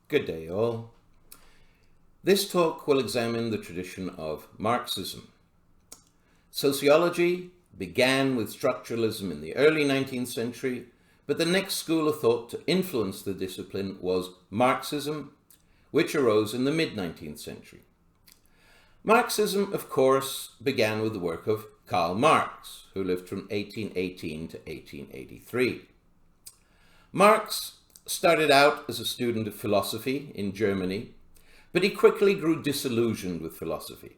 Good day, all. This talk will examine the tradition of Marxism. Sociology began with structuralism in the early 19th century, but the next school of thought to influence the discipline was Marxism, which arose in the mid-19th century. Marxism, of course, began with the work of Karl Marx, who lived from 1818 to 1883. Marx started out as a student of philosophy in Germany, but he quickly grew disillusioned with philosophy.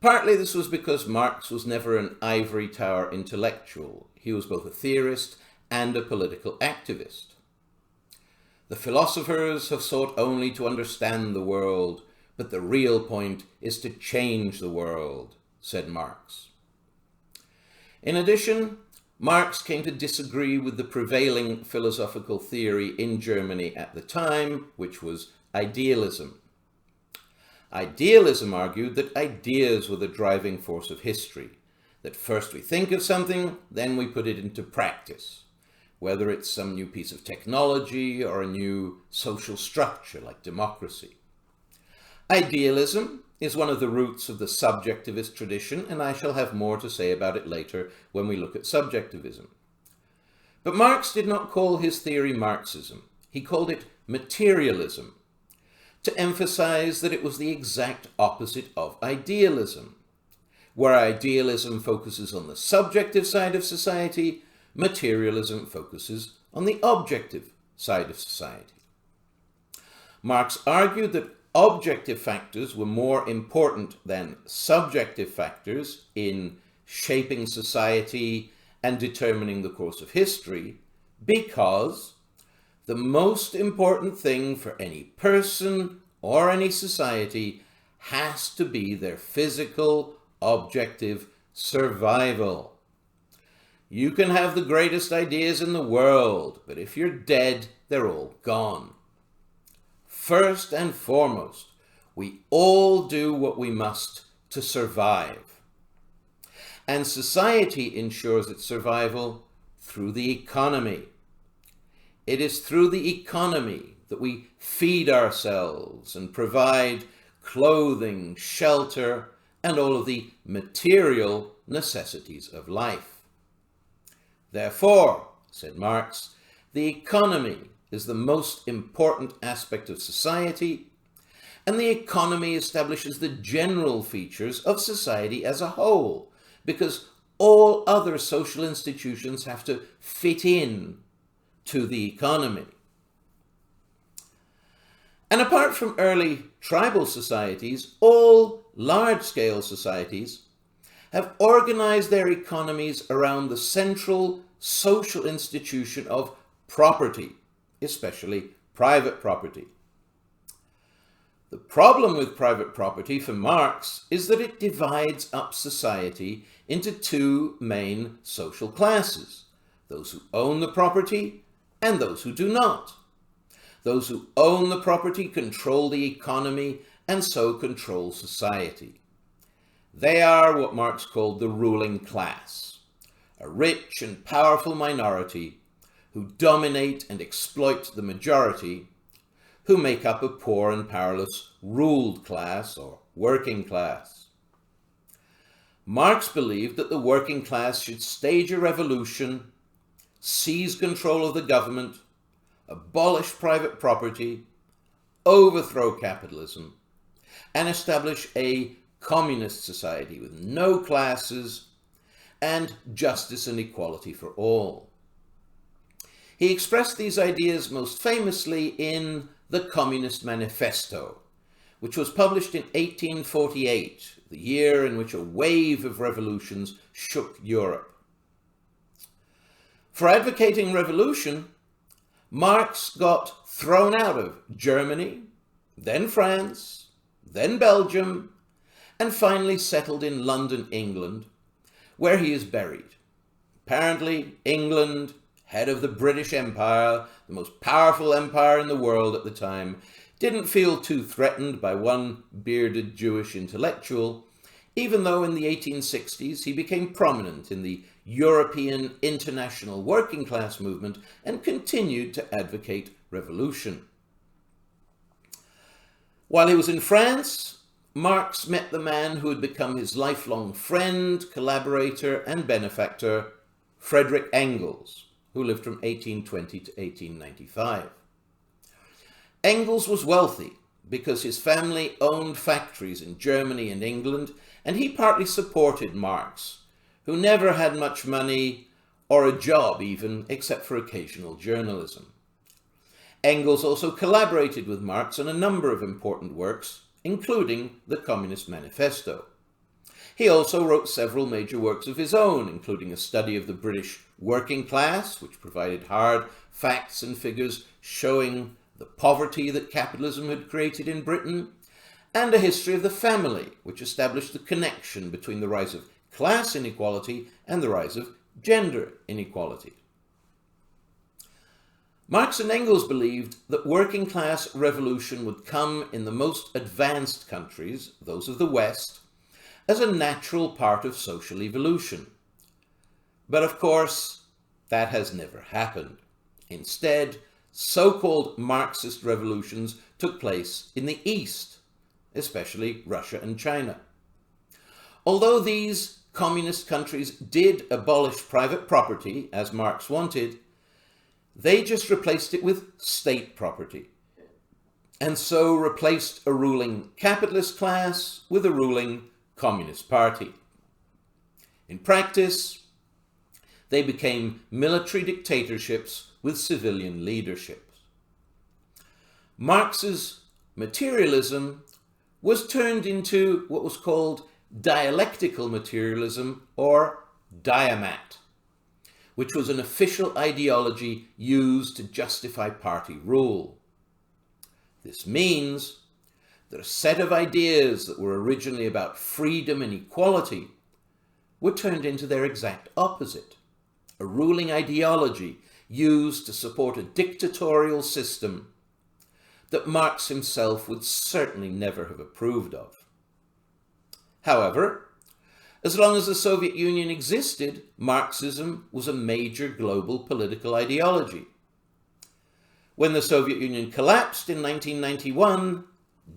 Partly this was because Marx was never an ivory tower intellectual. He was both a theorist and a political activist. The philosophers have sought only to understand the world, but the real point is to change the world, said Marx. In addition, Marx came to disagree with the prevailing philosophical theory in Germany at the time, which was idealism. Idealism argued that ideas were the driving force of history, that first we think of something, then we put it into practice, whether it's some new piece of technology or a new social structure like democracy. Idealism is one of the roots of the subjectivist tradition, and I shall have more to say about it later when we look at subjectivism. But Marx did not call his theory Marxism. He called it materialism, to emphasize that it was the exact opposite of idealism. Where idealism focuses on the subjective side of society, materialism focuses on the objective side of society. Marx argued that objective factors were more important than subjective factors in shaping society and determining the course of history, because the most important thing for any person or any society has to be their physical, objective survival. You can have the greatest ideas in the world, but if you're dead, they're all gone. First and foremost, we all do what we must to survive. And society ensures its survival through the economy. It is through the economy that we feed ourselves and provide clothing, shelter, and all of the material necessities of life. Therefore, said Marx, the economy is the most important aspect of society, and the economy establishes the general features of society as a whole, because all other social institutions have to fit in to the economy. And apart from early tribal societies, all large-scale societies have organized their economies around the central social institution of property, especially private property. The problem with private property for Marx is that it divides up society into two main social classes: those who own the property and those who do not. Those who own the property control the economy and so control society. They are what Marx called the ruling class, a rich and powerful minority who dominate and exploit the majority, who make up a poor and powerless ruled class or working class. Marx believed that the working class should stage a revolution, seize control of the government, abolish private property, overthrow capitalism, and establish a communist society with no classes and justice and equality for all. He expressed these ideas most famously in the Communist Manifesto, which was published in 1848, the year in which a wave of revolutions shook Europe. For advocating revolution, Marx got thrown out of Germany, then France, then Belgium, and finally settled in London, England, where he is buried. Apparently, England, head of the British Empire, the most powerful empire in the world at the time, didn't feel too threatened by one bearded Jewish intellectual, even though in the 1860s he became prominent in the European international working class movement and continued to advocate revolution. While he was in France, Marx met the man who had become his lifelong friend, collaborator, and benefactor, Frederick Engels, who lived from 1820 to 1895. Engels was wealthy because his family owned factories in Germany and England, and he partly supported Marx, who never had much money or a job even, except for occasional journalism. Engels also collaborated with Marx on a number of important works, including the Communist Manifesto. He also wrote several major works of his own, including a study of the British working class, which provided hard facts and figures showing the poverty that capitalism had created in Britain, and a history of the family, which established the connection between the rise of class inequality and the rise of gender inequality. Marx and Engels believed that working class revolution would come in the most advanced countries, those of the West, as a natural part of social evolution. But of course, that has never happened. Instead, so-called Marxist revolutions took place in the East, especially Russia and China. Although these communist countries did abolish private property, as Marx wanted, they just replaced it with state property, and so replaced a ruling capitalist class with a ruling communist party. In practice, they became military dictatorships with civilian leadership. Marx's materialism was turned into what was called dialectical materialism, or diamat, which was an official ideology used to justify party rule. This means that a set of ideas that were originally about freedom and equality were turned into their exact opposite, a ruling ideology used to support a dictatorial system that Marx himself would certainly never have approved of. However, as long as the Soviet Union existed, Marxism was a major global political ideology. When the Soviet Union collapsed in 1991,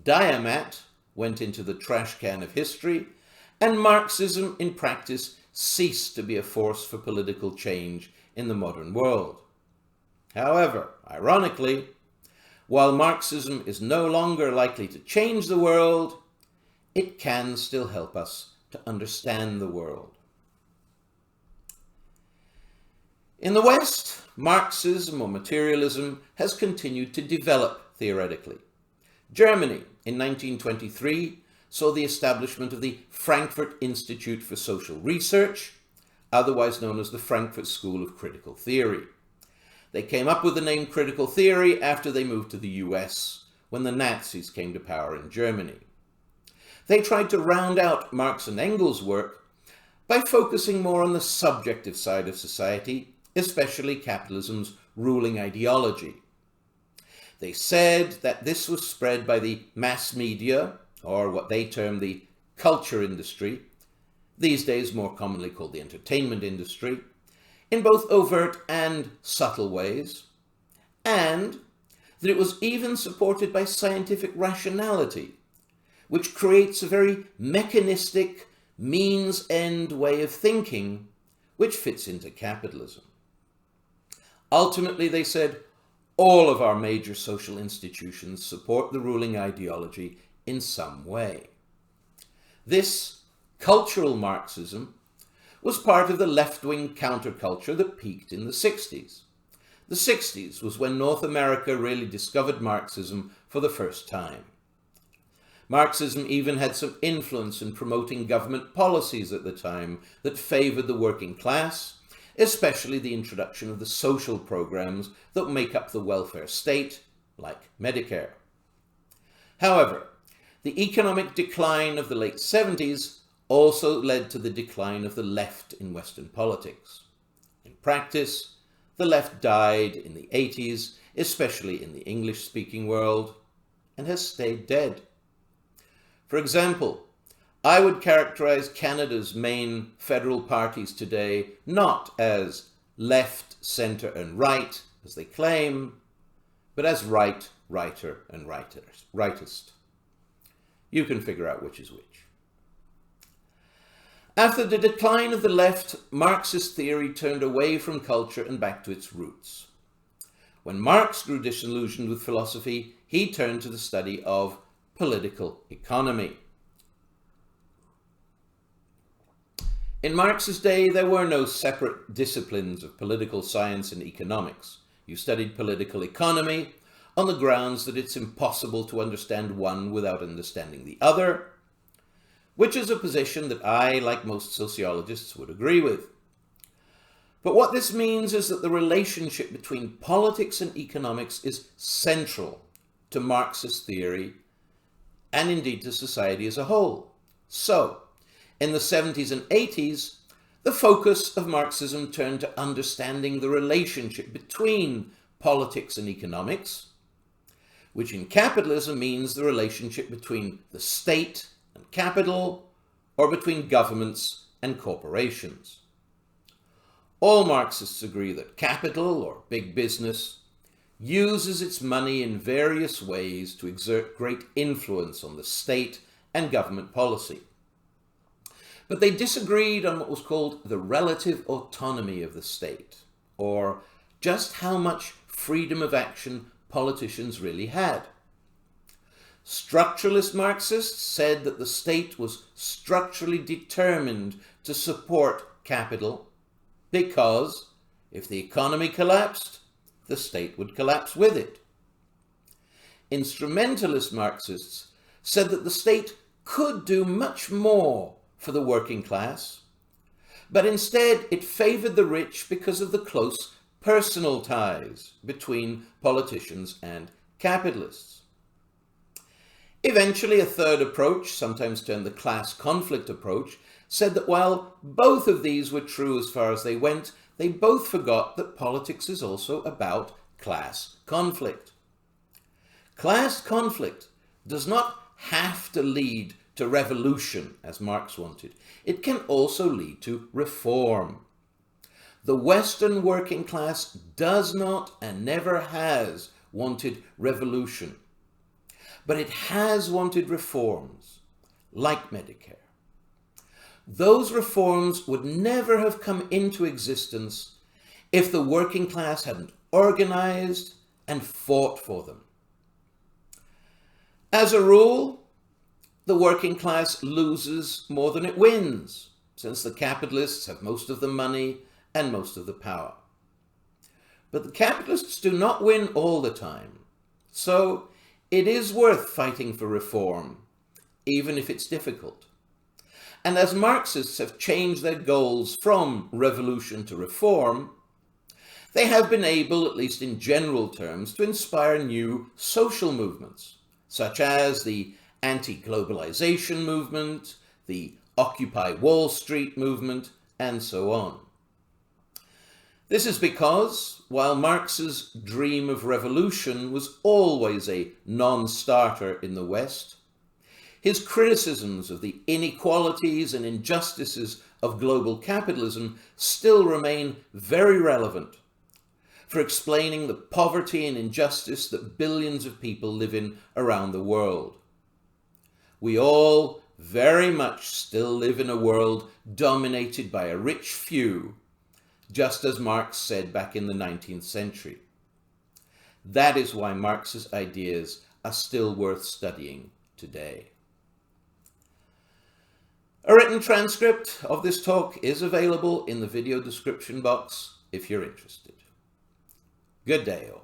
diamat went into the trash can of history, and Marxism in practice ceased to be a force for political change in the modern world. However, ironically, while Marxism is no longer likely to change the world, it can still help us to understand the world. In the West, Marxism or materialism has continued to develop theoretically. Germany in 1923 saw the establishment of the Frankfurt Institute for Social Research, otherwise known as the Frankfurt School of Critical Theory. They came up with the name critical theory after they moved to the US when the Nazis came to power in Germany. They tried to round out Marx and Engels' work by focusing more on the subjective side of society, especially capitalism's ruling ideology. They said that this was spread by the mass media, or what they termed the culture industry, these days more commonly called the entertainment industry, in both overt and subtle ways, and that it was even supported by scientific rationality, which creates a very mechanistic, means-end way of thinking, which fits into capitalism. Ultimately, they said, all of our major social institutions support the ruling ideology in some way. This cultural Marxism was part of the left-wing counterculture that peaked in the 60s. The 60s was when North America really discovered Marxism for the first time. Marxism even had some influence in promoting government policies at the time that favored the working class, especially the introduction of the social programs that make up the welfare state, like Medicare. However, the economic decline of the late 70s also led to the decline of the left in Western politics. In practice, the left died in the 80s, especially in the English-speaking world, and has stayed dead. For example, I would characterize Canada's main federal parties today not as left, centre and right, as they claim, but as right, righter and rightist. You can figure out which is which. After the decline of the left, Marxist theory turned away from culture and back to its roots. When Marx grew disillusioned with philosophy, he turned to the study of political economy. In Marx's day, there were no separate disciplines of political science and economics. You studied political economy on the grounds that it's impossible to understand one without understanding the other, which is a position that I, like most sociologists, would agree with. But what this means is that the relationship between politics and economics is central to Marxist theory and indeed to society as a whole. So, in the 70s and 80s, the focus of Marxism turned to understanding the relationship between politics and economics, which in capitalism means the relationship between the state and capital, or between governments and corporations. All Marxists agree that capital, or big business, uses its money in various ways to exert great influence on the state and government policy. But they disagreed on what was called the relative autonomy of the state, or just how much freedom of action politicians really had. Structuralist Marxists said that the state was structurally determined to support capital because if the economy collapsed, the state would collapse with it. Instrumentalist Marxists said that the state could do much more for the working class, but instead it favored the rich because of the close personal ties between politicians and capitalists. Eventually, a third approach, sometimes termed the class conflict approach, said that while both of these were true as far as they went, they both forgot that politics is also about class conflict. Class conflict does not have to lead to revolution, as Marx wanted. It can also lead to reform. The Western working class does not and never has wanted revolution, but it has wanted reforms, like Medicare. Those reforms would never have come into existence if the working class hadn't organized and fought for them. As a rule, the working class loses more than it wins, since the capitalists have most of the money and most of the power. But the capitalists do not win all the time, so it is worth fighting for reform, even if it's difficult. And as Marxists have changed their goals from revolution to reform, they have been able, at least in general terms, to inspire new social movements, such as the Anti-Globalization movement, the Occupy Wall Street movement, and so on. This is because, while Marx's dream of revolution was always a non-starter in the West, his criticisms of the inequalities and injustices of global capitalism still remain very relevant for explaining the poverty and injustice that billions of people live in around the world. We all very much still live in a world dominated by a rich few, just as Marx said back in the 19th century. That is why Marx's ideas are still worth studying today. A written transcript of this talk is available in the video description box if you're interested. Good day, all.